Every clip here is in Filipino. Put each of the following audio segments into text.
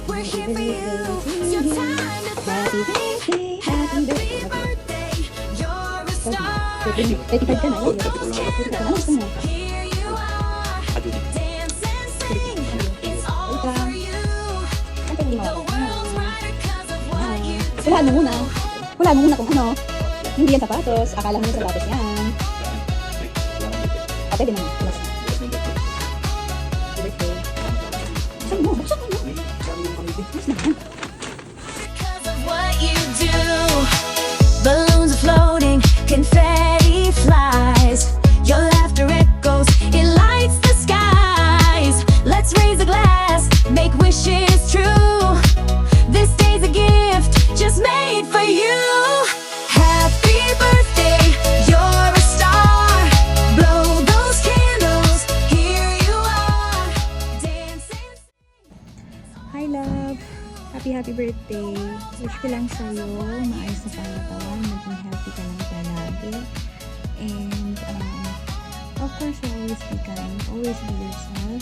We're here for you. It's your time to Happy birthday, happy birthday. You're a star. 35 ka na. Here you are. Dance and sing. It's all for you. The world's brighter 'cause of what you do. Hulaan mo muna. Hulaan mo muna kung ano. Hindi yan sapatos. Akala mo yung sapatos yan. O, pwede naman. Buksan mo. Buksan mo. Buksan naman. Because of what you do. Balloons are floating, confetti flies. Your laughter echoes, it lights the skies. Let's raise a glass, make wishes true. This day's a gift just made for you. Happy birthday, you're a star. Blow those candles, here you are. Dancing. Hi, love. Happy birthday. Wish ko lang sa'yo maayos na pangatawan. Maging healthy ka lang palagi. And, of course, always be kind. Always be yourself.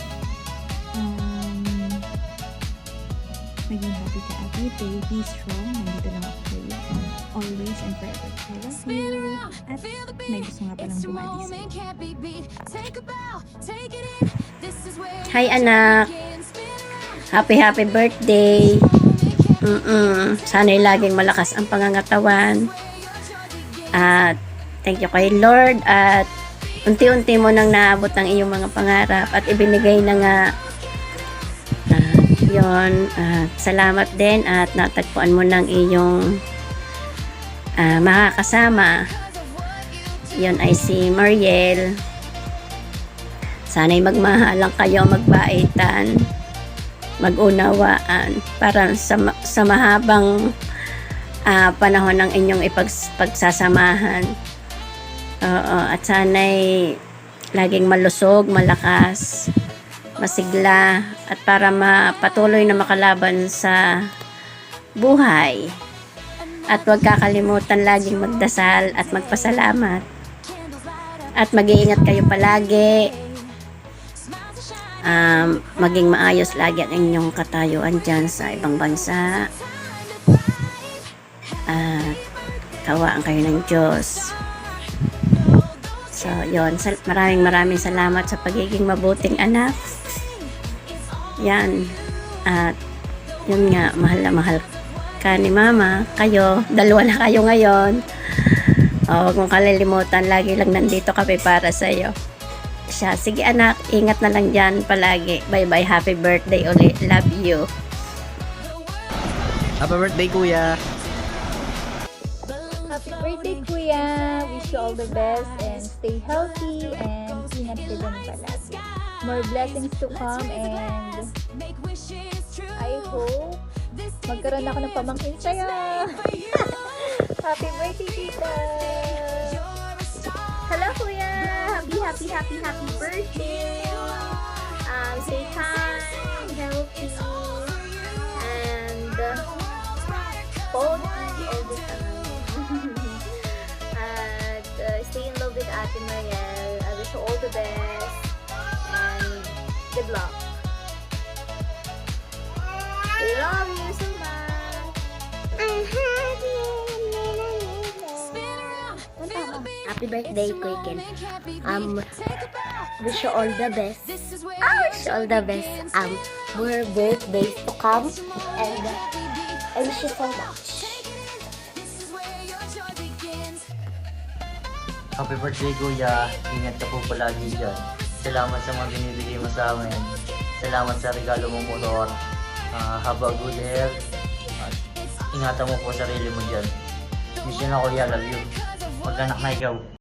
Maging happy ka every day. Be strong. Nandito lang ako for you. Always and forever. I love you. At may gusto nga palang bumati sa'yo. Hi anak, happy birthday. Sana'y laging malakas ang pangangatawan. At thank you kay Lord at unti-unti mo nang naabot ang iyong mga pangarap at ibinigay na nga yon. Salamat din at natagpuan mo ng iyong makakasama. Yon ay si Mariel. Sana'y magmahalang kayo, magbaitan, magunawaan para sa mahabang panahon ng inyong pagsasamahan. At sana'y laging malusog, malakas, masigla, at para mapatuloy na makalaban sa buhay. At huwag kakalimutan laging magdasal at magpasalamat. At mag-iingat kayo palagi. Maging maayos lagi ang inyong katayuan dyan sa ibang bansa. At kawaan kayo ng Diyos. So, yun. Maraming salamat sa pagiging mabuting anak. Yan. At yun nga, mahal na mahal ka ni Mama. Kayo, dalawa na kayo ngayon. Huwag mong kalilimutan, lagi lang nandito kami para sa'yo. Siya, sige anak, ingat na lang dyan palagi. Bye bye, happy birthday ulit. Love you. Happy birthday, kuya. Happy birthday, Kuya! Wish you all the best and stay healthy and ingat ka dyan palagi. More blessings to come and I hope magkaroon ako ng pamangkin sa'yo. Happy birthday, Tita! Hello, Kuya! Happy birthday! Stay kind, healthy, and healthy all the time. At stay in love with Ate Mariel. I wish you all the best and good luck. We love you so much. I'm happy. Happy birthday, Kuya Ken. Wish you all the best. Wish you all the best. More birthdays to come. And I wish you so much. Happy birthday, kuya. Ingat ka po palagi dyan. Salamat sa mga binibigay mo sa amin. Salamat sa regalo mong motor. Have a good health. Ingatan mo po sarili mo dyan. Mission na, kuya. Love you. Mag-anak na ikaw.